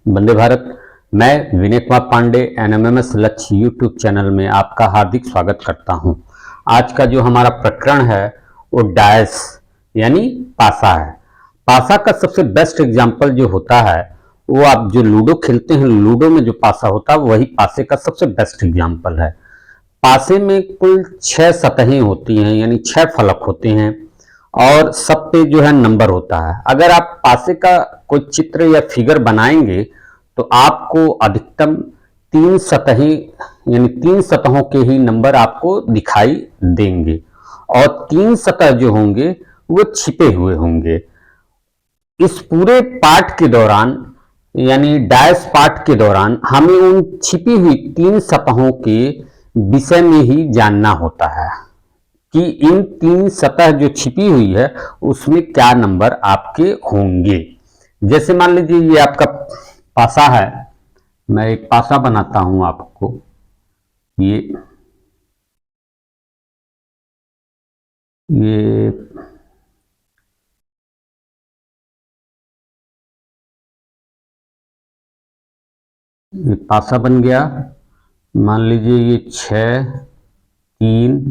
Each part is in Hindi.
वंदे भारत। मैं विनय कुमार पांडे एनएमएमएस लक्ष्य यूट्यूब चैनल में आपका हार्दिक स्वागत करता हूं। आज का जो हमारा प्रकरण है वो डायस यानी पासा है। पासा का सबसे बेस्ट एग्जाम्पल जो होता है वो आप जो लूडो खेलते हैं, लूडो में जो पासा होता है वही पासे का सबसे बेस्ट एग्जाम्पल है। पासे में कुल 6 सतहें होती हैं, यानी 6 फलक होते हैं और सब पे जो है नंबर होता है। अगर आप पासे का कोई चित्र या फिगर बनाएंगे तो आपको अधिकतम 3 सतहें यानी 3 सतहों के ही नंबर आपको दिखाई देंगे और 3 सतह जो होंगे वो छिपे हुए होंगे। इस पूरे पाठ के दौरान यानी डायस पाठ के दौरान हमें उन छिपी हुई 3 सतहों के विषय में ही जानना होता है कि इन 3 सतह जो छिपी हुई है उसमें क्या नंबर आपके होंगे। जैसे मान लीजिए ये आपका पासा है, मैं एक पासा बनाता हूं आपको। ये पासा बन गया। मान लीजिए ये 6 3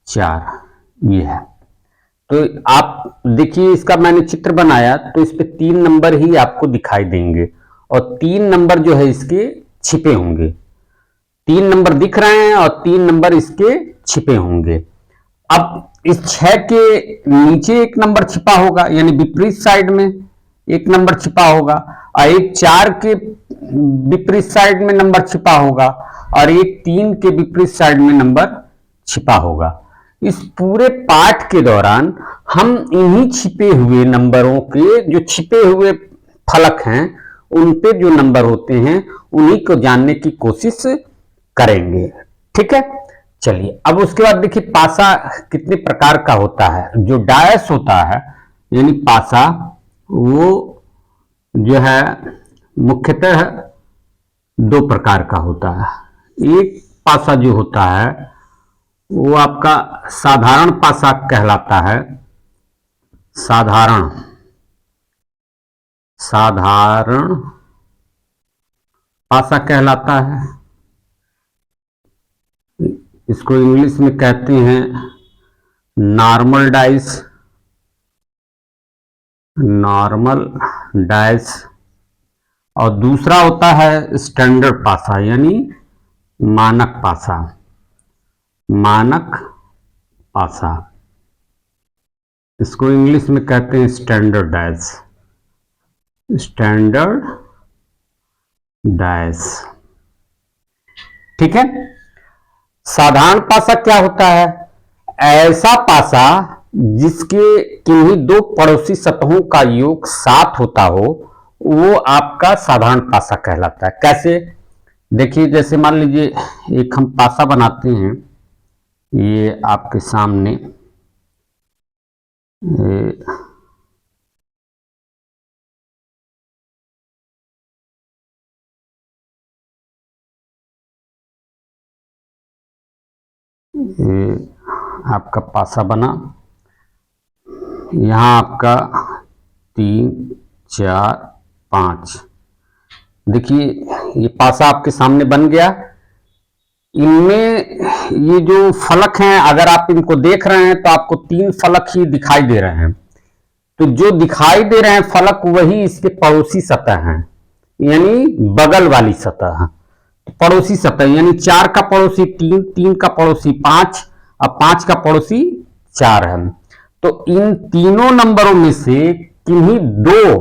4 ये है। तो आप देखिए इसका मैंने चित्र बनाया तो इस पे 3 नंबर ही आपको दिखाई देंगे और 3 नंबर जो है इसके छिपे होंगे। 3 नंबर दिख रहे हैं और 3 नंबर इसके छिपे होंगे। अब इस 6 के नीचे एक नंबर छिपा होगा, यानी विपरीत साइड में एक नंबर छिपा होगा और एक 4 के विपरीत साइड में नंबर छिपा होगा और एक 3 के विपरीत साइड में नंबर छिपा होगा। इस पूरे पाठ के दौरान हम इन्हीं छिपे हुए नंबरों के जो छिपे हुए फलक हैं उन पे जो नंबर होते हैं उन्हीं को जानने की कोशिश करेंगे। ठीक है, चलिए अब उसके बाद देखिए पासा कितने प्रकार का होता है। जो डायस होता है यानी पासा वो जो है मुख्यतः 2 प्रकार का होता है। एक पासा जो होता है वो आपका साधारण पासा कहलाता है। साधारण पासा कहलाता है। इसको इंग्लिश में कहते हैं नॉर्मल डाइस। और दूसरा होता है स्टैंडर्ड पासा यानी मानक पासा। इसको इंग्लिश में कहते हैं स्टैंडर्ड डाइस। ठीक है। साधारण पासा क्या होता है? ऐसा पासा जिसके किन्हीं 2 पड़ोसी सतहों का योग 7 होता हो वो आपका साधारण पासा कहलाता है। कैसे? देखिए जैसे मान लीजिए एक हम पासा बनाते हैं, ये आपके सामने ये आपका पासा बना। यहाँ आपका 3 4 5। देखिए ये पासा आपके सामने बन गया। इनमें ये जो फलक हैं अगर आप इनको देख रहे हैं तो आपको 3 फलक ही दिखाई दे रहे हैं। तो जो दिखाई दे रहे हैं फलक वही इसके पड़ोसी सतह हैं, यानी बगल वाली सतह। पड़ोसी सतह यानी 4 का पड़ोसी 3, 3 का पड़ोसी 5 और 5 का पड़ोसी 4 है। तो इन तीनों नंबरों में से किन्हीं 2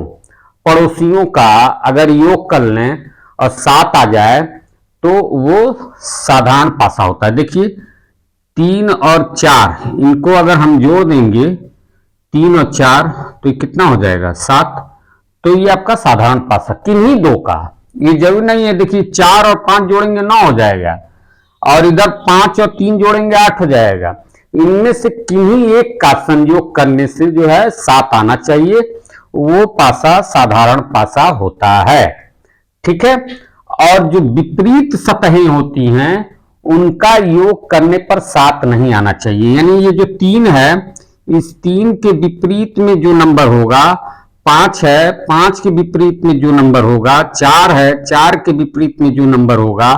पड़ोसियों का अगर योग कर लें और 7 आ जाए तो वो साधारण पासा होता है। देखिए 3 और 4 इनको अगर हम जोड़ देंगे 3 और 4 तो ये कितना हो जाएगा 7। तो ये आपका साधारण पासा किन्हीं 2 का, ये जरूरी नहीं है। देखिए 4 और 5 जोड़ेंगे 9 हो जाएगा और इधर 5 और 3 जोड़ेंगे 8 हो जाएगा। इनमें से किन्हीं एक का संयोग करने से जो है 7 आना चाहिए, वो पासा साधारण पासा होता है। ठीक है। और जो विपरीत सतहें होती हैं उनका योग करने पर 7 नहीं आना चाहिए। यानी ये जो 3 है इस 3 के विपरीत में जो नंबर होगा 5 है, 5 के विपरीत में जो नंबर होगा, 4 है, 4 के विपरीत में जो नंबर होगा,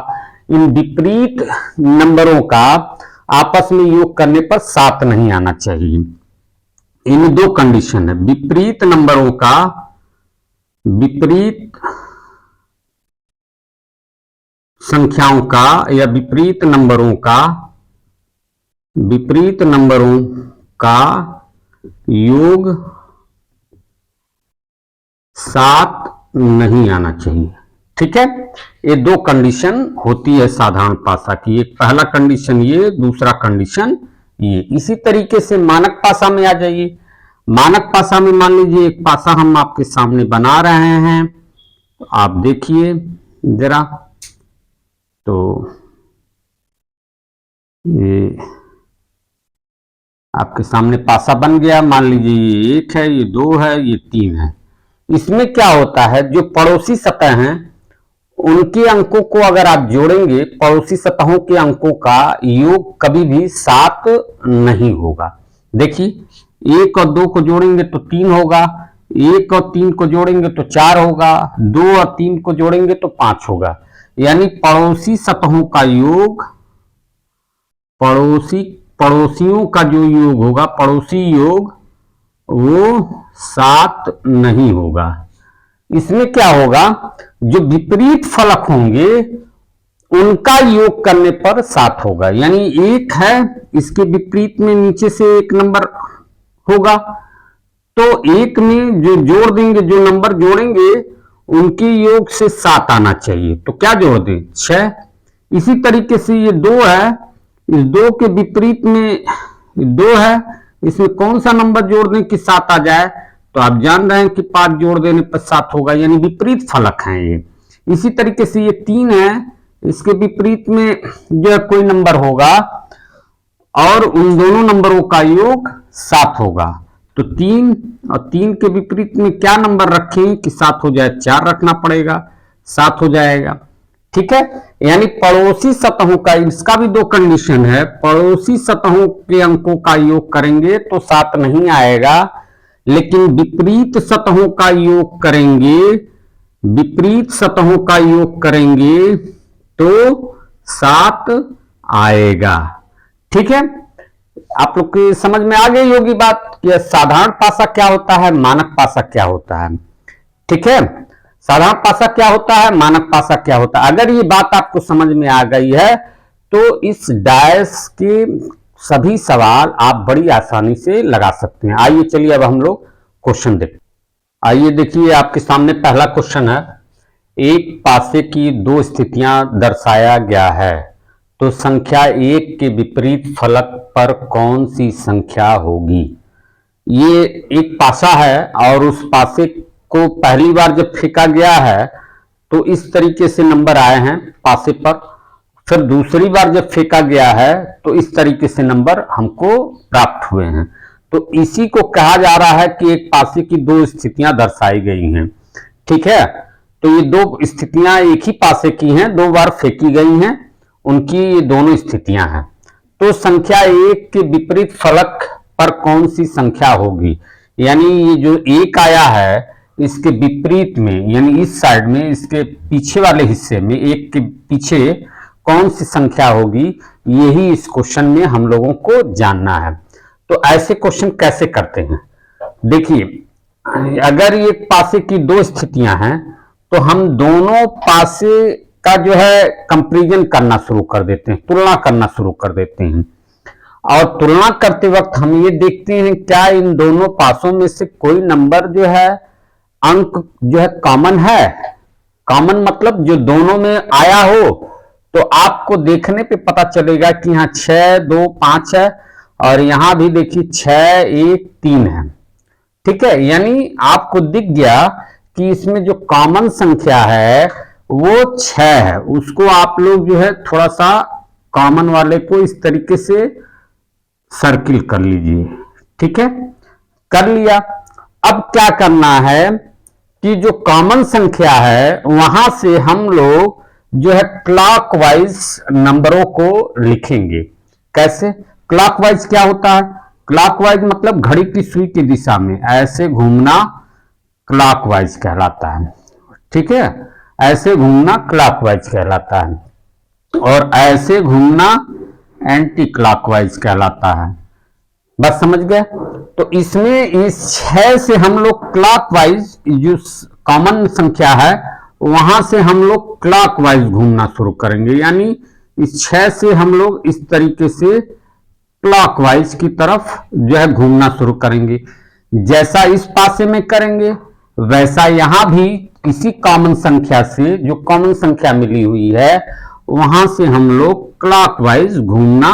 इन विपरीत नंबरों का आपस में योग करने पर 7 नहीं आना चाहिए। इन दो कंडीशन है, विपरीत नंबरों का, विपरीत संख्याओं का या विपरीत नंबरों का योग 7 नहीं आना चाहिए। ठीक है, ये दो कंडीशन होती है साधारण पासा की, एक पहला कंडीशन ये, दूसरा कंडीशन ये। इसी तरीके से मानक पासा में आ जाइए। मानक पासा में मान लीजिए एक पासा हम आपके सामने बना रहे हैं, तो आप देखिए जरा, तो ये आपके सामने पासा बन गया। मान लीजिए ये 1 है, ये 2 है, ये 3 है। इसमें क्या होता है, जो पड़ोसी सतह हैं उनके अंकों को अगर आप जोड़ेंगे, पड़ोसी सतहों के अंकों का योग कभी भी 7 नहीं होगा। देखिए 1 और 2 को जोड़ेंगे तो 3 होगा, 1 और 3 को जोड़ेंगे तो 4 होगा, 2 और 3 को जोड़ेंगे तो 5 होगा। यानी पड़ोसी सतहों का योग, पड़ोसियों का जो योग होगा, पड़ोसी योग, वो 7 नहीं होगा। इसमें क्या होगा, जो विपरीत फलक होंगे उनका योग करने पर 7 होगा। यानी 1 है, इसके विपरीत में नीचे से एक नंबर होगा, तो 1 में जो जोड़ देंगे, जो नंबर जोड़ेंगे उनके योग से 7 आना चाहिए। तो क्या जोड़ दें, 6। इसी तरीके से ये 2 है, इस 2 के विपरीत में 2 है, इसमें कौन सा नंबर जोड़ दें कि 7 आ जाए, तो आप जान रहे हैं कि 5 जोड़ देने पर 7 होगा, यानी विपरीत फलक हैं ये। इसी तरीके से ये 3 है, इसके विपरीत में जो कोई नंबर होगा और उन दोनों नंबरों का योग 7 होगा। तो 3 और 3 के विपरीत में क्या नंबर रखें कि 7 हो जाए, 4 रखना पड़ेगा, 7 हो जाएगा। ठीक है, यानी पड़ोसी सतहों का, इसका भी दो कंडीशन है, पड़ोसी सतहों के अंकों का योग करेंगे तो 7 नहीं आएगा, लेकिन विपरीत सतहों का योग करेंगे, विपरीत सतहों का योग करेंगे तो 7 आएगा। ठीक है, आप लोग की समझ में आ गई होगी बात कि साधारण पासा क्या होता है, मानक पासा क्या होता है। ठीक है, साधारण पासा क्या होता है, मानक पासा क्या होता है। अगर ये बात आपको समझ में आ गई है तो इस डायस के सभी सवाल आप बड़ी आसानी से लगा सकते हैं। आइए चलिए अब हम लोग क्वेश्चन देखते हैं। आइए देखिए, आपके सामने पहला क्वेश्चन है, एक पासे की 2 स्थितियां दर्शाया गया है, तो संख्या 1 के विपरीत फलक पर कौन सी संख्या होगी। ये एक पासा है और उस पासे को पहली बार जब फेंका गया है तो इस तरीके से नंबर आए हैं पासे पर, फिर दूसरी बार जब फेंका गया है तो इस तरीके से नंबर हमको प्राप्त हुए हैं। तो इसी को कहा जा रहा है कि एक पासे की 2 स्थितियां दर्शाई गई हैं। ठीक है, तो ये 2 स्थितियां एक ही पासे की हैं, 2 बार फेंकी गई हैं, उनकी ये दोनों स्थितियां हैं। तो संख्या 1 के विपरीत फलक पर कौन सी संख्या होगी, यानी ये जो 1 आया है इसके विपरीत में, यानी इस साइड में, इसके पीछे वाले हिस्से में 1 के पीछे कौन सी संख्या होगी, यही इस क्वेश्चन में हम लोगों को जानना है। तो ऐसे क्वेश्चन कैसे करते हैं, देखिए, अगर ये पासे की 2 स्थितियां हैं तो हम दोनों पासे का जो है कंपैरिजन करना शुरू कर देते हैं, तुलना करना शुरू कर देते हैं। और तुलना करते वक्त हम ये देखते हैं क्या इन दोनों पासों में से कोई नंबर जो है, अंक जो है कॉमन है। कॉमन मतलब जो दोनों में आया हो, तो आपको देखने पे पता चलेगा कि यहाँ 6, 2, 5 है, और यहां भी देखिए 6, 1, 3 है। ठीक है, यानी आपको दिख गया कि इसमें जो कॉमन संख्या है वो 6 है। उसको आप लोग जो है थोड़ा सा कॉमन वाले को इस तरीके से सर्किल कर लीजिए। ठीक है, कर लिया। अब क्या करना है कि जो कॉमन संख्या है वहां से हम लोग जो है क्लॉकवाइज नंबरों को लिखेंगे। कैसे, क्लॉकवाइज क्या होता है, क्लॉकवाइज मतलब घड़ी की सुई की दिशा में ऐसे घूमना, क्लॉकवाइज कहलाता है। ठीक है, ऐसे घूमना क्लॉकवाइज कहलाता है और ऐसे घूमना एंटी क्लॉकवाइज कहलाता है। बस समझ गए। तो इसमें इस 6 से हम लोग क्लॉकवाइज, जो कॉमन संख्या है वहां से हम लोग क्लॉकवाइज घूमना शुरू करेंगे, यानी इस 6 से हम लोग इस तरीके से क्लॉकवाइज की तरफ जो है घूमना शुरू करेंगे। जैसा इस पासे में करेंगे वैसा यहां भी इसी कॉमन संख्या से, जो कॉमन संख्या मिली हुई है वहां से हम लोग क्लॉकवाइज घूमना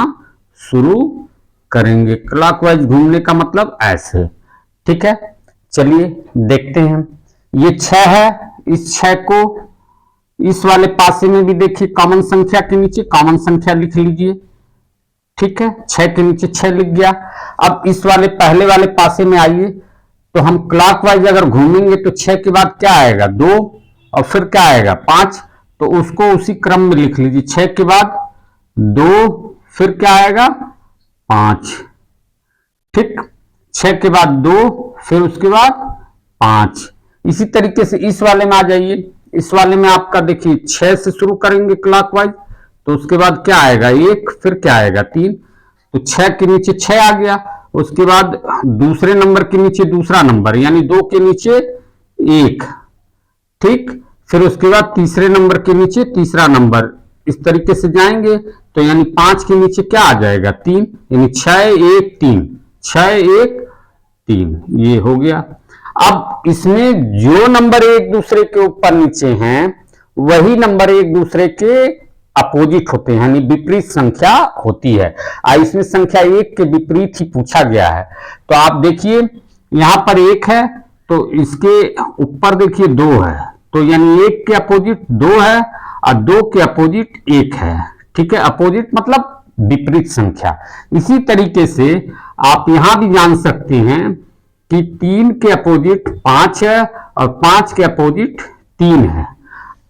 शुरू करेंगे। क्लॉकवाइज घूमने का मतलब ऐसे। ठीक है, चलिए देखते हैं। ये 6 है, इस 6 को इस वाले पासे में भी देखिए, कॉमन संख्या के नीचे कॉमन संख्या लिख लीजिए। ठीक है, 6 के नीचे 6 लिख गया। अब इस वाले पहले वाले पासे में आइए, तो हम क्लॉकवाइज अगर घूमेंगे तो 6 के बाद क्या आएगा 2 और फिर क्या आएगा 5, तो उसको उसी क्रम में लिख लीजिए। 6 के बाद 2 फिर क्या आएगा 5। ठीक, 6 के बाद 2 फिर उसके बाद 5। इसी तरीके से इस वाले में आ जाइए। इस वाले में आपका देखिए 6 से शुरू करेंगे क्लॉकवाइज, तो उसके बाद क्या आएगा 1, फिर क्या आएगा 3, तो 6 के नीचे 6 आ गया। उसके बाद दूसरे नंबर के नीचे दूसरा नंबर, यानी 2 के नीचे 1। ठीक, फिर उसके बाद तीसरे नंबर के नीचे तीसरा नंबर, इस तरीके से जाएंगे तो यानी 5 के नीचे क्या आ जाएगा 3, यानी 6 1 3, 6 1 3, ये हो गया। अब इसमें जो नंबर एक दूसरे के ऊपर नीचे हैं वही नंबर एक दूसरे के अपोजिट होते हैं, यानी विपरीत संख्या होती है। इसमें संख्या 1 के विपरीत ही पूछा गया है। तो आप देखिए यहां पर 1 है तो इसके ऊपर देखिए 2 है, तो यानी 1 के अपोजिट 2 है और 2 के अपोजिट 1 है। ठीक है, अपोजिट मतलब विपरीत संख्या। इसी तरीके से आप यहां भी जान सकते हैं कि 3 के अपोजिट 5 है और 5 के अपोजिट 3 है।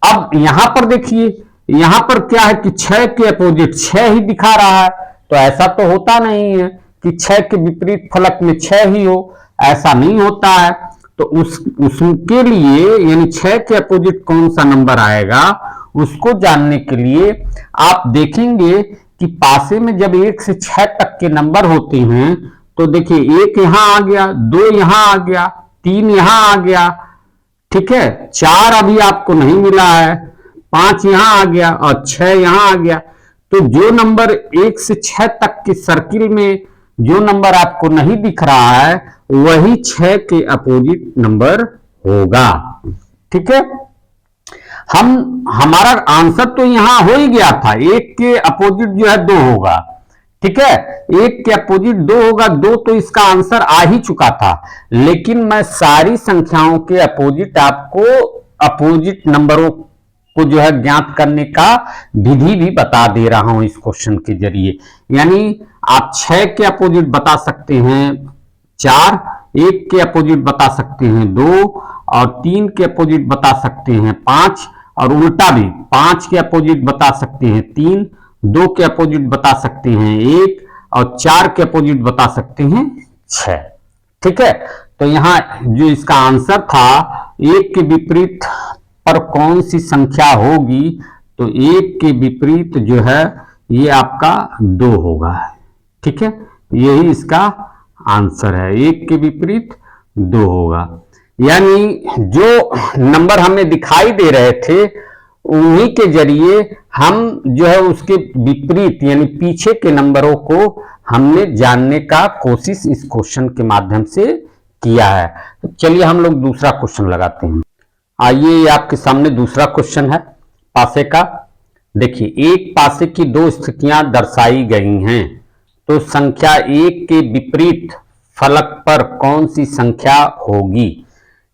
अब यहां पर देखिए, यहां पर क्या है कि 6 के अपोजिट 6 ही दिखा रहा है, तो ऐसा तो होता नहीं है कि 6 के विपरीत फलक में 6 ही हो, ऐसा नहीं होता है। तो उसके लिए यानी 6 के अपोजिट कौन सा नंबर आएगा उसको जानने के लिए आप देखेंगे कि पासे में जब 1 से 6 तक के नंबर होते हैं तो देखिए 1 यहां आ गया, 2 यहां आ गया, 3 यहां आ गया। ठीक है, 4 अभी आपको नहीं मिला है, 5 यहां आ गया और 6 यहां आ गया। तो जो नंबर 1 से 6 तक के सर्किल में जो नंबर आपको नहीं दिख रहा है वही 6 के अपोजिट नंबर होगा। ठीक है, हमारा आंसर तो यहां हो ही गया था, 1 के अपोजिट जो है 2 होगा। ठीक है, 1 के अपोजिट 2 होगा, 2 तो इसका आंसर आ ही चुका था, लेकिन मैं सारी संख्याओं के अपोजिट आपको अपोजिट नंबरों को जो है ज्ञात करने का विधि भी बता दे रहा हूं इस क्वेश्चन के जरिए। यानी आप 6 के अपोजिट बता सकते हैं 4, 1 के अपोजिट बता सकते हैं 2 और 3 के अपोजिट बता सकते हैं 5, और उल्टा भी 5 के अपोजिट बता सकते हैं 3, 2 के अपोजिट बता सकते हैं 1 और 4 के अपोजिट बता सकते हैं 6। ठीक है, तो यहां जो इसका आंसर था 1 के विपरीत पर कौन सी संख्या होगी, तो 1 के विपरीत जो है ये आपका 2 होगा। ठीक है, यही इसका आंसर है, 1 के विपरीत 2 होगा। यानी जो नंबर हमें दिखाई दे रहे थे उन्हीं के जरिए हम जो है उसके विपरीत यानी पीछे के नंबरों को हमने जानने का कोशिश इस क्वेश्चन के माध्यम से किया है। तो चलिए हम लोग दूसरा क्वेश्चन लगाते हैं। आइए आपके सामने दूसरा क्वेश्चन है पासे का। देखिए, एक पासे की 2 स्थितियां दर्शाई गई हैं, तो संख्या 1 के विपरीत फलक पर कौन सी संख्या होगी।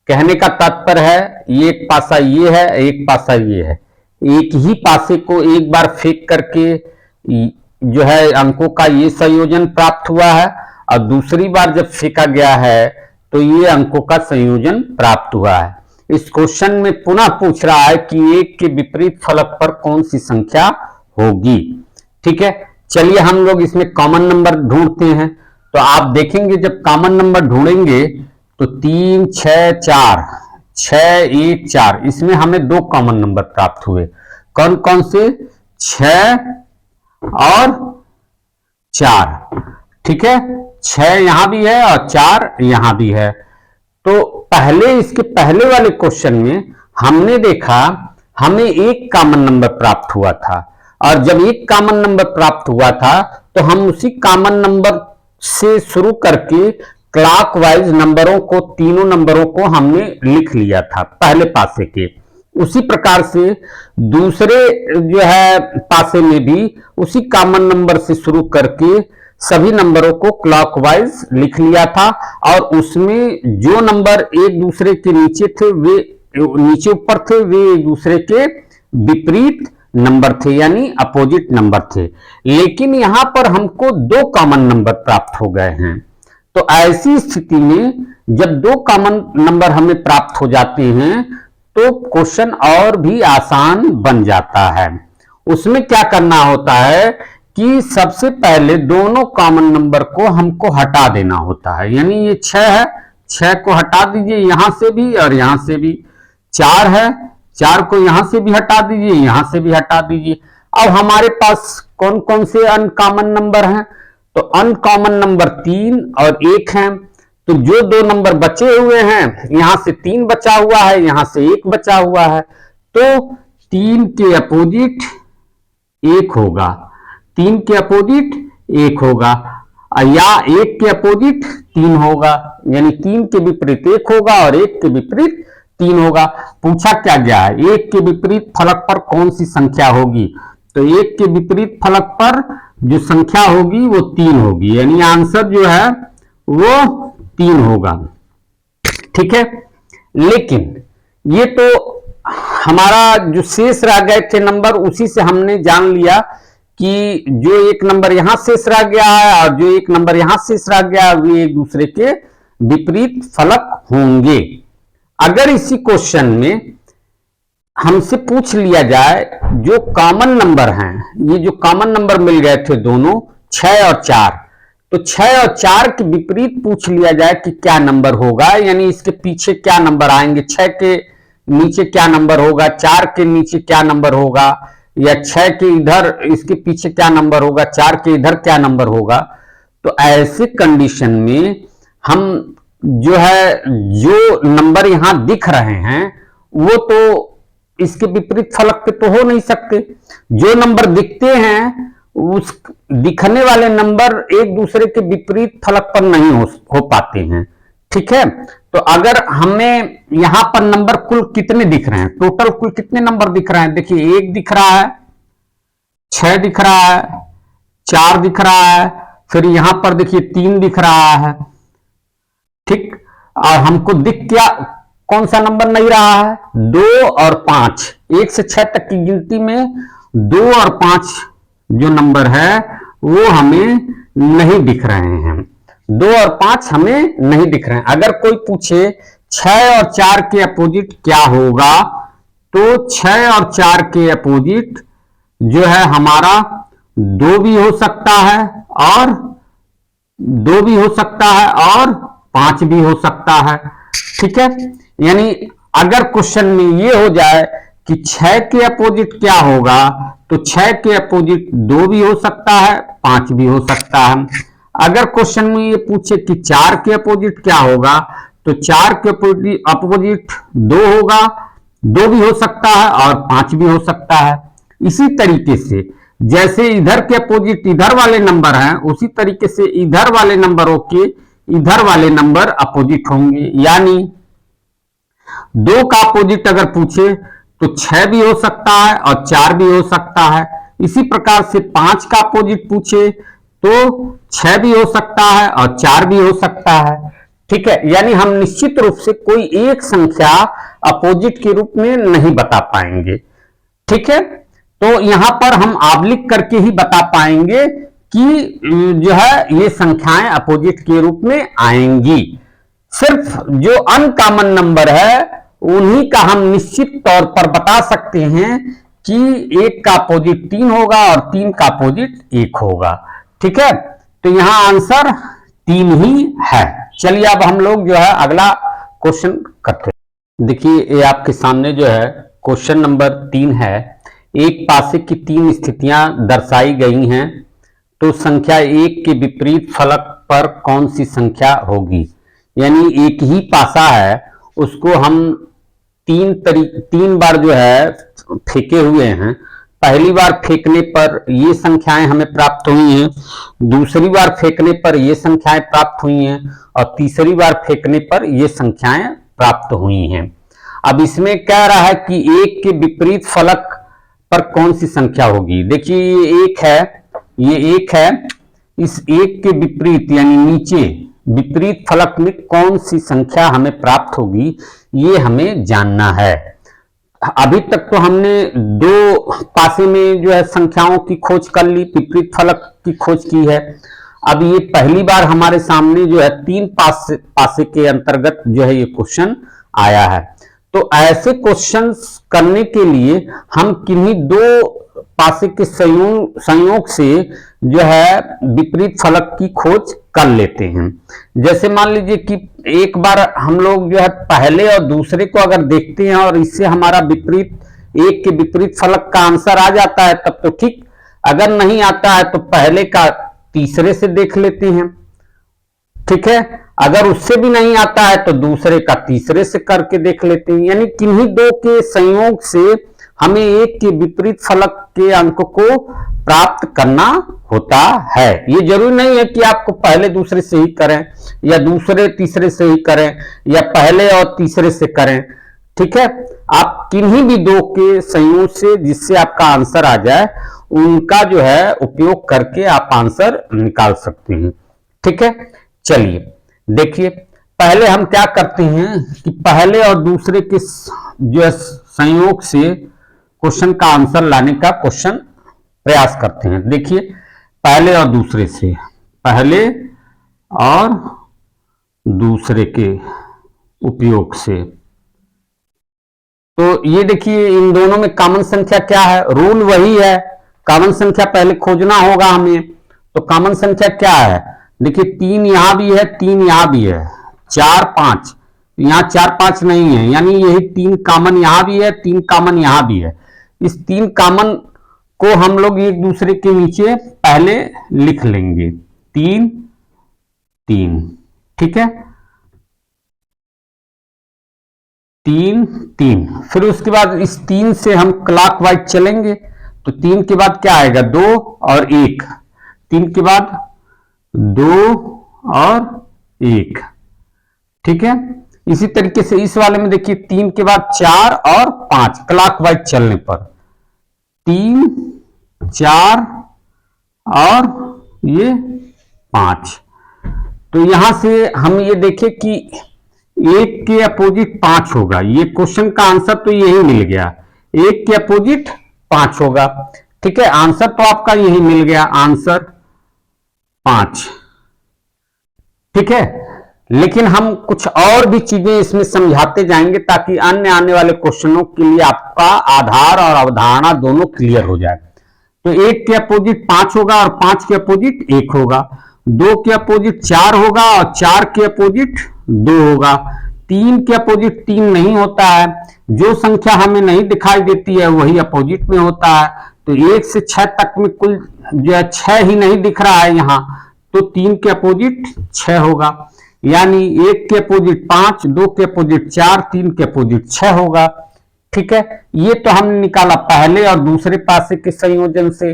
कहने का तात्पर्य है एक पासा ये है, एक पासा ये है, एक ही पासे को एक बार फेंक करके जो है अंकों का ये संयोजन प्राप्त हुआ है और दूसरी बार जब फेंका गया है तो ये अंकों का संयोजन प्राप्त हुआ है। इस क्वेश्चन में पुनः पूछ रहा है कि 1 के विपरीत फलक पर कौन सी संख्या होगी। ठीक है, चलिए हम लोग इसमें कॉमन नंबर ढूंढते हैं। तो आप देखेंगे जब कॉमन नंबर ढूंढेंगे तो 3 6 4, 6 1 4, इसमें हमें दो कॉमन नंबर प्राप्त हुए। कौन कौन से? 6 और 4। ठीक है, 6 यहां भी है और 4 यहां भी है। तो इसके पहले वाले क्वेश्चन में हमने देखा हमें एक कॉमन नंबर प्राप्त हुआ था, और जब एक कॉमन नंबर प्राप्त हुआ था तो हम उसी कॉमन नंबर से शुरू करके क्लॉकवाइज नंबरों को, तीनों नंबरों को हमने लिख लिया था पहले पासे के। उसी प्रकार से दूसरे जो है पासे में भी उसी कॉमन नंबर से शुरू करके सभी नंबरों को क्लॉकवाइज लिख लिया था, और उसमें जो नंबर एक दूसरे के नीचे थे, वे नीचे ऊपर थे, वे एक दूसरे के विपरीत नंबर थे, यानी अपोजिट नंबर थे। लेकिन यहां पर हमको दो कॉमन नंबर प्राप्त हो गए हैं। तो ऐसी स्थिति में जब दो कॉमन नंबर हमें प्राप्त हो जाते हैं तो क्वेश्चन और भी आसान बन जाता है। उसमें क्या करना होता है कि सबसे पहले दोनों कॉमन नंबर को हमको हटा देना होता है। यानी ये 6 है, 6 को हटा दीजिए यहां से भी और यहां से भी। 4 है, 4 को यहां से भी हटा दीजिए, यहां से भी हटा दीजिए। अब हमारे पास कौन कौन से अनकॉमन नंबर हैं? तो अनकॉमन नंबर 3 और 1 हैं। तो जो दो नंबर बचे हुए हैं, यहां से 3 बचा हुआ है, यहां से 1 बचा हुआ है, तो 3 के अपोजिट 1 होगा, 3 के अपोजिट 1 होगा, या 1 के अपोजिट 3 होगा। यानी 3 के विपरीत 1 होगा और 1 के विपरीत 3 होगा। पूछा क्या गया है? 1 के विपरीत फलक पर कौन सी संख्या होगी? तो 1 के विपरीत फलक पर जो संख्या होगी वो 3 होगी, यानी आंसर जो है वो 3 होगा। ठीक है, लेकिन ये तो हमारा जो शेष रह गए थे नंबर, उसी से हमने जान लिया कि जो एक नंबर यहां शेष रह गया है और जो एक नंबर यहां शेष रह गया है, वे एक दूसरे के विपरीत फलक होंगे। अगर इसी क्वेश्चन में हमसे पूछ लिया जाए जो कॉमन नंबर हैं, ये जो कॉमन नंबर मिल गए थे दोनों 6 और 4, तो 6 और 4 के विपरीत पूछ लिया जाए कि क्या नंबर होगा, यानी इसके पीछे क्या नंबर आएंगे, 6 के नीचे क्या नंबर होगा, 4 के नीचे क्या नंबर होगा, या 6 के इधर इसके पीछे क्या नंबर होगा, 4 के इधर क्या नंबर होगा। तो ऐसे कंडीशन में हम जो है जो नंबर यहां दिख रहे हैं वो तो इसके विपरीत फलक के तो हो नहीं सकते। जो नंबर दिखते हैं उस दिखने वाले नंबर एक दूसरे के विपरीत फलक पर नहीं हो पाते हैं। ठीक है, तो अगर हमें यहां पर नंबर कुल कितने दिख रहे हैं, टोटल कुल कितने नंबर दिख रहे हैं? देखिए 1 दिख रहा है, 6 दिख रहा है, 4 दिख रहा है, फिर यहां पर देखिए 3 दिख रहा है। ठीक, और हमको दिख क्या कौन सा नंबर नहीं रहा है? 2 और 5। 1 से 6 तक की गिनती में 2 और 5 जो नंबर है वो हमें नहीं दिख रहे हैं। 2 और 5 हमें नहीं दिख रहे हैं। अगर कोई पूछे 6 और 4 के अपोजिट क्या होगा, तो 6 और 4 के अपोजिट जो है हमारा 2 भी हो सकता है और 2 भी हो सकता है और 5 भी हो सकता है। ठीक है, यानी अगर क्वेश्चन में ये हो जाए कि 6 के अपोजिट क्या होगा, तो 6 के अपोजिट 2 भी हो सकता है, 5 भी हो सकता है। अगर क्वेश्चन में ये पूछे कि 4 के अपोजिट क्या होगा, तो 4 के अपोजिट 2 होगा, 2 भी हो सकता है और 5 भी हो सकता है। इसी तरीके से जैसे इधर के अपोजिट इधर वाले नंबर हैं, उसी तरीके से इधर वाले नंबरों के इधर वाले नंबर अपोजिट होंगे। यानी 2 का अपोजिट अगर पूछे तो 6 भी हो सकता है और 4 भी हो सकता है। इसी प्रकार से 5 का अपोजिट पूछे तो 6 भी हो सकता है और 4 भी हो सकता है। ठीक है, यानी हम निश्चित रूप से कोई एक संख्या अपोजिट के रूप में नहीं बता पाएंगे। ठीक है, तो यहां पर हम आबलिक करके ही बता पाएंगे कि जो है ये संख्याएं अपोजिट के रूप में आएंगी। सिर्फ जो अनकॉमन नंबर है उन्हीं का हम निश्चित तौर पर बता सकते हैं कि 1 का अपोजिट 3 होगा और 3 का अपोजिट 1 होगा। ठीक है, तो यहां आंसर 3 ही है। चलिए अब हम लोग जो है अगला क्वेश्चन करते हैं। देखिए ये आपके सामने जो है क्वेश्चन नंबर 3 है। एक पासे की 3 स्थितियां दर्शाई गई हैं, तो संख्या 1 के विपरीत फलक पर कौन सी संख्या होगी। यानी एक ही पासा है, उसको हम 3 बार जो है फेंके हुए हैं। पहली बार फेंकने पर ये संख्याएं हमें प्राप्त हुई हैं, दूसरी बार फेंकने पर ये संख्याएं प्राप्त हुई हैं, और तीसरी बार फेंकने पर ये संख्याएं प्राप्त हुई हैं। अब इसमें कह रहा है कि 1 के विपरीत फलक पर कौन सी संख्या होगी। देखिए ये 1 है, इस 1 के विपरीत यानी नीचे विपरीत फलक में कौन सी संख्या हमें प्राप्त होगी, ये हमें जानना है। अभी तक तो हमने 2 पासे में जो है संख्याओं की खोज कर ली, विपरीत फलक की खोज की है। अब ये पहली बार हमारे सामने जो है 3 पासे के अंतर्गत जो है ये क्वेश्चन आया है। तो ऐसे क्वेश्चन करने के लिए हम किन्हीं 2 पासे के संयोग से जो है विपरीत फलक की खोज कर लेते हैं। जैसे मान लीजिए कि एक बार हम लोग जो है पहले और दूसरे को अगर देखते हैं और इससे हमारा विपरीत 1 के विपरीत फलक का आंसर आ जाता है तब तो ठीक, अगर नहीं आता है तो पहले का तीसरे से देख लेते हैं, ठीक है। अगर उससे भी नहीं आता है तो दूसरे का तीसरे से करके देख लेते हैं। यानी किन्हीं 2 के संयोग से हमें 1 के विपरीत फलक के अंक को प्राप्त करना होता है। ये जरूरी नहीं है कि आपको पहले दूसरे से ही करें या दूसरे तीसरे से ही करें या पहले और तीसरे से करें, ठीक है। आप किन्हीं भी 2 के संयोग से जिससे आपका आंसर आ जाए उनका जो है उपयोग करके आप आंसर निकाल सकते हैं, ठीक है। चलिए देखिए, पहले हम क्या करते हैं कि पहले और दूसरे के जो है संयोग से क्वेश्चन का आंसर लाने का प्रयास करते हैं। देखिए पहले और दूसरे से, पहले और दूसरे के उपयोग से, तो ये देखिए इन दोनों में कॉमन संख्या क्या है, रूल वही है, कॉमन संख्या पहले खोजना होगा हमें। तो कॉमन संख्या क्या है, देखिए 3 यहां भी है, 3 यहां भी है, 4 5, यहां 4 5 नहीं है, यानी यही 3 कॉमन यहां भी है, 3 कॉमन यहां भी है। इस 3 कॉमन को हम लोग एक दूसरे के नीचे पहले लिख लेंगे, 3 3, ठीक है, 3 3। फिर उसके बाद इस 3 से हम क्लॉकवाइज चलेंगे, तो 3 के बाद क्या आएगा, 2 और 1, 3 के बाद 2 और 1, ठीक है। इसी तरीके से इस वाले में देखिए 3 के बाद 4 और 5, क्लॉकवाइज चलने पर 3 4 और ये 5। तो यहां से हम ये देखें कि 1 के अपोजिट 5 होगा। ये क्वेश्चन का आंसर तो यही मिल गया, 1 के अपोजिट 5 होगा, ठीक है। आंसर तो आपका यही मिल गया, आंसर 5, ठीक है। लेकिन हम कुछ और भी चीजें इसमें समझाते जाएंगे ताकि अन्य आने वाले क्वेश्चनों के लिए आपका आधार और अवधारणा दोनों क्लियर हो जाए। तो 1 के अपोजिट 5 होगा और 5 के अपोजिट 1 होगा, 2 के अपोजिट 4 होगा और 4 के अपोजिट 2 होगा, 3 के अपोजिट 3 नहीं होता है, जो संख्या हमें नहीं दिखाई देती है वही अपोजिट में होता है। तो 1 से 6 तक में कुल जो है 6 ही नहीं दिख रहा है यहां, तो 3 के अपोजिट 6 होगा, यानी 1 के अपोजिट 5, 2 के अपोजिट 4, 3 के अपोजिट 6 होगा, ठीक है। ये तो हमने निकाला पहले और दूसरे पासे के संयोजन से।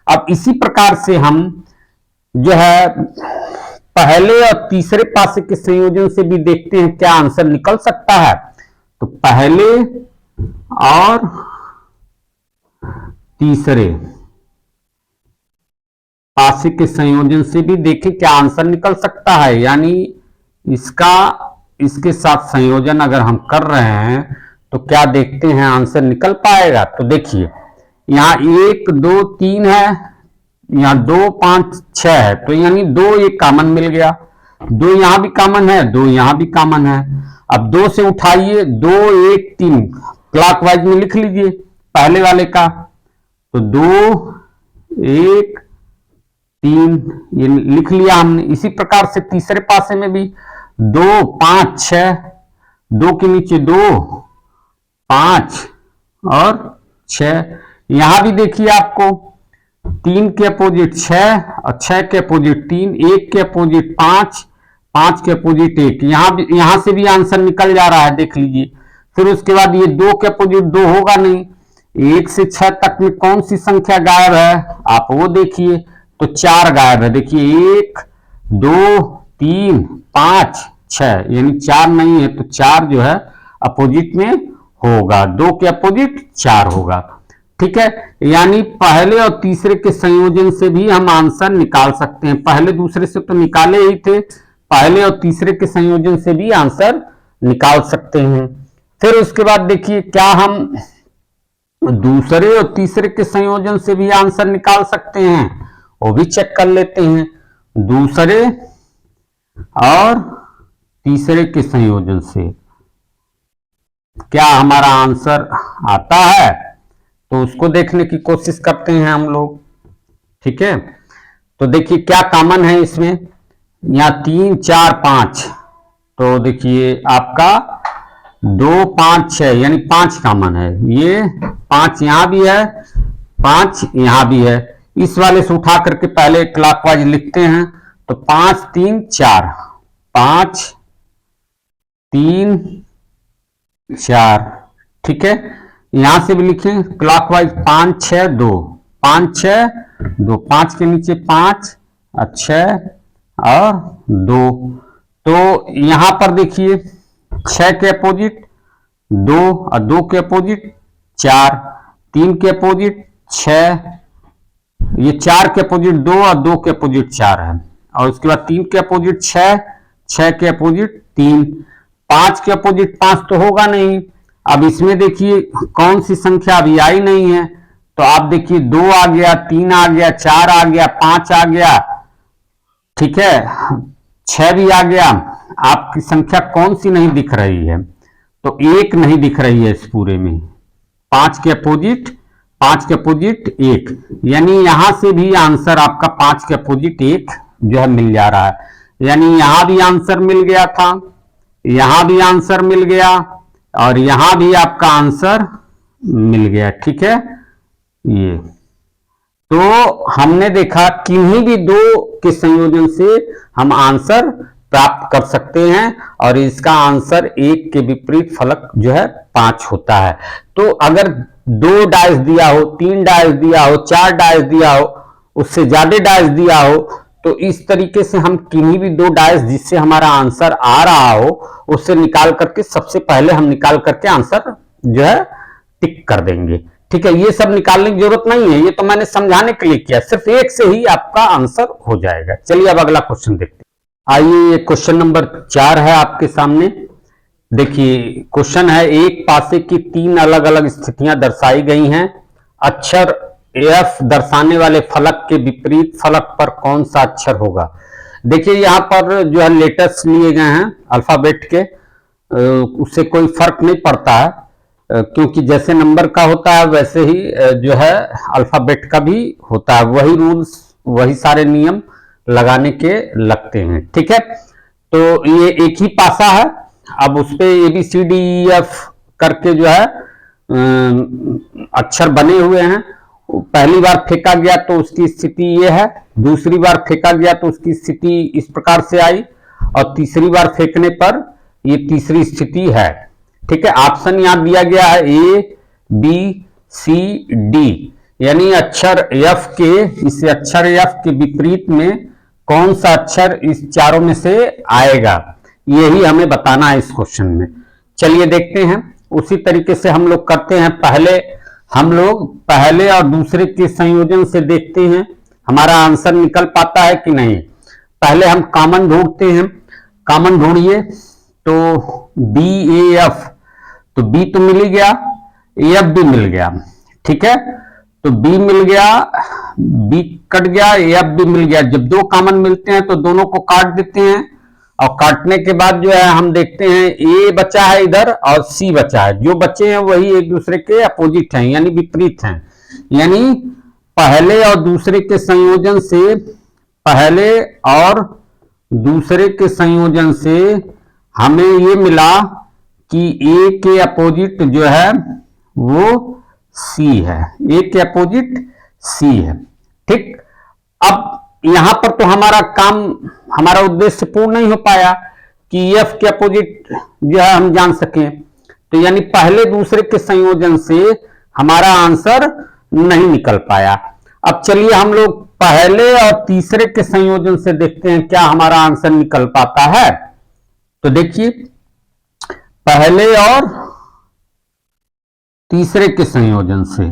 अब इसी प्रकार से हम जो है पहले और तीसरे पासे के संयोजन से भी देखते हैं क्या आंसर निकल सकता है। तो पहले और तीसरे पासे के संयोजन से भी देखें क्या आंसर निकल सकता है। यानी इसके साथ संयोजन अगर हम कर रहे हैं तो क्या देखते हैं आंसर निकल पाएगा। तो देखिए यहाँ 1 2 3 है, यहाँ 2 5 6 है, तो यानी 2 एक कॉमन मिल गया, 2 यहां भी कॉमन है, 2 यहां भी कॉमन है। अब 2 से उठाइए, 2 1 3 क्लॉकवाइज में लिख लीजिए पहले वाले का, तो 2 1 3 ये लिख लिया हमने। इसी प्रकार से तीसरे पासे में भी 2 5 6, 2 के नीचे 2 5 और 6। यहां भी देखिए आपको 3 के अपोजिट 6 और 6 के अपोजिट 3, 1 के अपोजिट 5, 5 के अपोजिट 1। यहां से भी आंसर निकल जा रहा है, देख लीजिए। फिर उसके बाद ये 2 के अपोजिट 2 होगा नहीं। 1 से 6 तक में कौन सी संख्या गायब है आप वो देखिए, तो 4 गायब है। देखिए 1 2 3 5 6, यानी 4 नहीं है, तो 4 जो है अपोजिट में होगा, 2 के अपोजिट 4 होगा। ठीक है, यानी पहले और तीसरे के संयोजन से भी हम आंसर निकाल सकते हैं। पहले दूसरे से तो निकाले ही थे, पहले और तीसरे के संयोजन से भी आंसर निकाल सकते हैं। फिर उसके बाद देखिए क्या हम दूसरे और तीसरे के संयोजन से भी आंसर निकाल सकते हैं, वो भी चेक कर लेते हैं। दूसरे और तीसरे के संयोजन से क्या हमारा आंसर आता है, तो उसको देखने की कोशिश करते हैं हम लोग। ठीक है, तो देखिए क्या कॉमन है इसमें, यहाँ 3 4 5, तो देखिए आपका 2 5 6, यानी 5 कॉमन है। ये 5 यहां भी है, 5 यहां भी है। इस वाले से उठा करके पहले क्लॉकवाइज लिखते हैं, तो 5 3 4, 5 3 4। ठीक है, यहां से भी लिखें क्लॉकवाइज, 5 6 2, 5 6 2, 5 के नीचे 5 और 6 और 2। तो यहां पर देखिए 6 के अपोजिट 2 और 2 के अपोजिट 4, 3 के अपोजिट 6, ये 4 के अपोजिट 2 और 2 के अपोजिट 4 है। और उसके बाद 3 के अपोजिट 6, 6 के अपोजिट 3, 5 के अपोजिट 5 तो होगा नहीं। अब इसमें देखिए कौन सी संख्या अभी आई नहीं है, तो आप देखिए 2 आ गया, 3 आ गया, 4 आ गया, 5 आ गया, ठीक है, 6 भी आ गया। आपकी संख्या कौन सी नहीं दिख रही है, तो 1 नहीं दिख रही है इस पूरे में। 5 के अपोजिट 1, यानी यहां से भी आंसर आपका 5 के अपोजिट 1 जो है मिल जा रहा है। यानी यहां भी आंसर मिल गया था, यहां भी आंसर मिल गया और यहां भी आपका आंसर मिल गया। ठीक है, ये तो हमने देखा किन्हीं भी दो के संयोजन से हम आंसर प्राप्त कर सकते हैं और इसका आंसर 1 के विपरीत फलक जो है 5 होता है। तो अगर 2 डाइस दिया हो, 3 डाइस दिया हो, 4 डाइस दिया हो, उससे ज्यादा डाइस दिया हो, तो इस तरीके से हम किन्हीं भी 2 डाइस जिससे हमारा आंसर आ रहा हो उससे निकाल करके सबसे पहले हम निकाल करके आंसर जो है टिक कर देंगे। ठीक है, ये सब निकालने की जरूरत नहीं है, ये तो मैंने समझाने के लिए किया, सिर्फ 1 से ही आपका आंसर हो जाएगा। चलिए अब अगला क्वेश्चन देखते हैं। आइए क्वेश्चन नंबर 4 है आपके सामने। देखिए क्वेश्चन है, एक पासे की 3 अलग अलग स्थितियां दर्शाई गई हैं। अक्षर एफ दर्शाने वाले फलक के विपरीत फलक पर कौन सा अक्षर होगा। देखिए यहाँ पर जो है लेटर्स लिए गए हैं अल्फाबेट के, उससे कोई फर्क नहीं पड़ता है, क्योंकि जैसे नंबर का होता है वैसे ही जो है अल्फाबेट का भी होता है, वही रूल्स वही सारे नियम लगाने के लगते हैं। ठीक है, तो ये एक ही पासा है, अब उस पे ABCDEF करके जो है अक्षर बने हुए हैं। पहली बार फेंका गया तो उसकी स्थिति ये है, दूसरी बार फेंका गया तो उसकी स्थिति इस प्रकार से आई और तीसरी बार फेंकने पर ये तीसरी स्थिति है। ठीक है, ऑप्शन यहां दिया गया है ABCD, यानी अक्षर F के, इस अक्षर F के विपरीत में कौन सा अक्षर इस चारों में से आएगा, यही हमें बताना है इस क्वेश्चन में। चलिए देखते हैं, उसी तरीके से हम लोग करते हैं। हम लोग पहले और दूसरे के संयोजन से देखते हैं हमारा आंसर निकल पाता है कि नहीं। पहले हम कॉमन ढूंढते हैं, कॉमन ढूंढिए, तो BAF, तो B तो मिल ही गया, AF भी मिल गया। ठीक है, तो B मिल गया, B कट गया, AF भी मिल गया। जब 2 कॉमन मिलते हैं तो दोनों को काट देते हैं और काटने के बाद जो है हम देखते हैं A बचा है इधर और C बचा है। जो बचे हैं वही एक दूसरे के अपोजिट हैं, यानी विपरीत हैं। यानी पहले और दूसरे के संयोजन से पहले और दूसरे के संयोजन से हमें ये मिला कि ए के अपोजिट जो है वो सी है, ए के अपोजिट सी है। ठीक, अब यहां पर तो हमारा काम, हमारा उद्देश्य पूर्ण नहीं हो पाया कि एफ के अपोजिट जो है हम जान सकें, तो यानी पहले दूसरे के संयोजन से हमारा आंसर नहीं निकल पाया। अब चलिए हम लोग पहले और तीसरे के संयोजन से देखते हैं क्या हमारा आंसर निकल पाता है। तो देखिए, पहले और तीसरे के संयोजन से,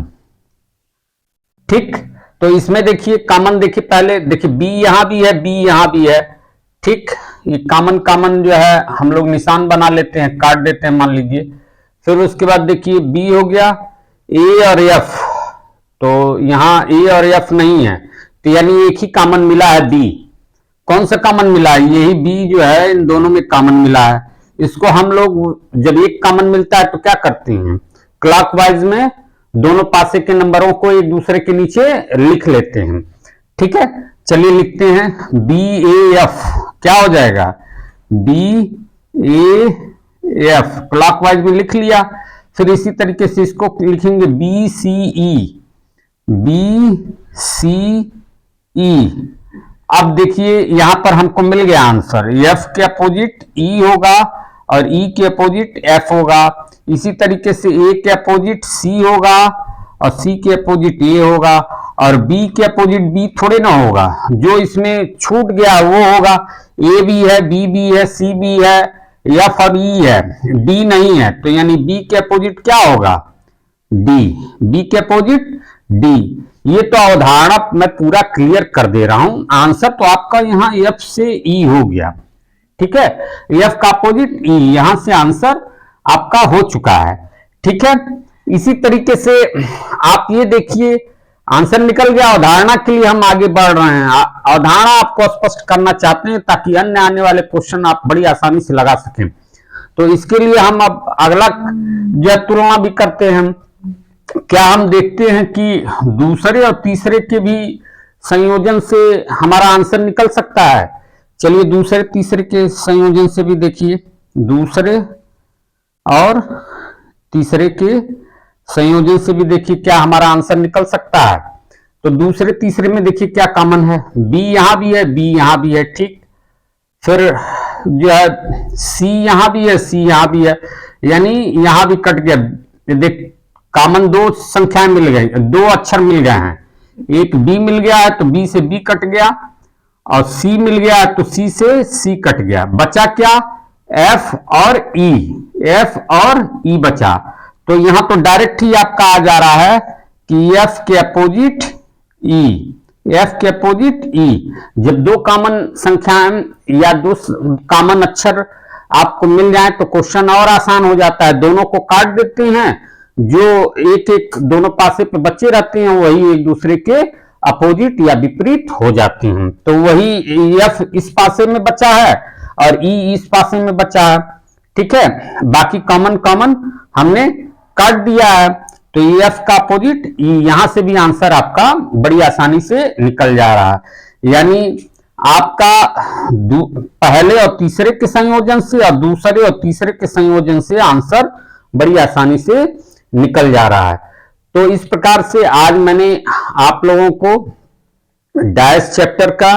ठीक, तो इसमें देखिए कॉमन, देखिए पहले देखिए बी यहां भी है, बी यहां भी है। ठीक, ये कॉमन जो है हम लोग निशान बना लेते हैं, काट देते हैं मान लीजिए। फिर उसके बाद देखिए बी हो गया, ए और एफ, तो यहां ए और एफ नहीं है, तो यानी एक ही कॉमन मिला है बी। कौन सा कॉमन मिला है? यही बी जो है, इन दोनों में कॉमन मिला है। इसको हम लोग जब एक कॉमन मिलता है तो क्या करते हैं, क्लॉकवाइज में दोनों पासे के नंबरों को एक दूसरे के नीचे लिख लेते हैं। ठीक है, चलिए लिखते हैं बी ए एफ, क्या हो जाएगा बी ए एफ, क्लॉकवाइज में लिख लिया। फिर इसी तरीके से इसको लिखेंगे बी सी ई, बी सी ई। अब देखिए यहां पर हमको मिल गया आंसर, एफ के अपोजिट ई होगा और ई के अपोजिट एफ होगा। इसी तरीके से ए के अपोजिट सी होगा और सी के अपोजिट ए होगा, और बी के अपोजिट बी थोड़े ना होगा, जो इसमें छूट गया वो होगा। ए भी है, बी भी है, सी भी है, एफ और ई है, डी नहीं है, तो यानी बी के अपोजिट क्या होगा, डी, बी के अपोजिट डी। ये तो अवधारणा मैं पूरा क्लियर कर दे रहा हूं, आंसर तो आपका यहां एफ से ई हो गया। ठीक है, एफ का अपोजिट ई, यहां से आंसर आपका हो चुका है। ठीक है, इसी तरीके से आप ये देखिए आंसर निकल गया। अवधारणा के लिए हम आगे बढ़ रहे हैं, अवधारणा आपको स्पष्ट करना चाहते हैं ताकि अन्य आने वाले क्वेश्चन आप बड़ी आसानी से लगा सकें। तो इसके लिए हम अब अगला जो तुलना भी करते हैं, क्या हम देखते हैं कि दूसरे और तीसरे के भी संयोजन से हमारा आंसर निकल सकता है। चलिए दूसरे तीसरे के संयोजन से भी देखिए, दूसरे और तीसरे के संयोजन से भी देखिए क्या हमारा आंसर निकल सकता है। तो दूसरे तीसरे में देखिए क्या कॉमन है, बी यहां भी है, बी यहां भी है। ठीक, फिर जो है सी यहां भी है, सी यहां भी है, यानी यहां भी कट गया। देख कॉमन दो संख्याएं मिल गई, दो अक्षर मिल गए हैं, एक बी मिल गया है तो बी से बी कट गया, और सी मिल गया तो सी से सी कट गया। बचा क्या, एफ और ई, एफ और ई बचा। तो यहां तो डायरेक्ट ही आपका आ जा रहा है कि एफ के अपोजिट ई, एफ के अपोजिट ई। जब दो कॉमन संख्याएं या दो कॉमन अक्षर आपको मिल जाए तो क्वेश्चन और आसान हो जाता है। दोनों को काट देते हैं, जो एक एक दोनों पासे पे बचे रहते हैं वही एक दूसरे के अपोजिट या विपरीत हो जाते हैं। तो वही एफ इस पासे में बचा है और ई इस पासे में बचा है। ठीक है, बाकी कॉमन कॉमन हमने काट दिया है, तो एफ का अपोजिट ई, यहां से भी आंसर आपका बड़ी आसानी से निकल जा रहा है। यानी आपका पहले और तीसरे के संयोजन से और दूसरे और तीसरे के संयोजन से आंसर बड़ी आसानी से निकल जा रहा है। तो इस प्रकार से आज मैंने आप लोगों को डायस चैप्टर का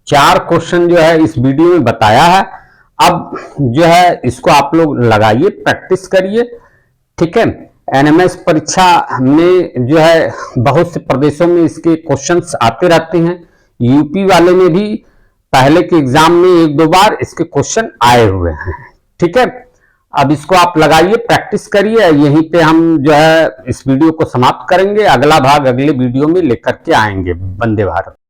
4 क्वेश्चन जो है इस वीडियो में बताया है। अब जो है इसको आप लोग लगाइए, प्रैक्टिस करिए। ठीक है, एनएमएस परीक्षा में जो है बहुत से प्रदेशों में इसके क्वेश्चंस आते रहते हैं। यूपी वाले में भी पहले के एग्जाम में 1-2 बार इसके क्वेश्चन आए हुए हैं। ठीक है, अब इसको आप लगाइए, प्रैक्टिस करिए। यहीं पे हम जो है इस वीडियो को समाप्त करेंगे, अगला भाग अगले वीडियो में लेकर के आएंगे। वंदे भारत।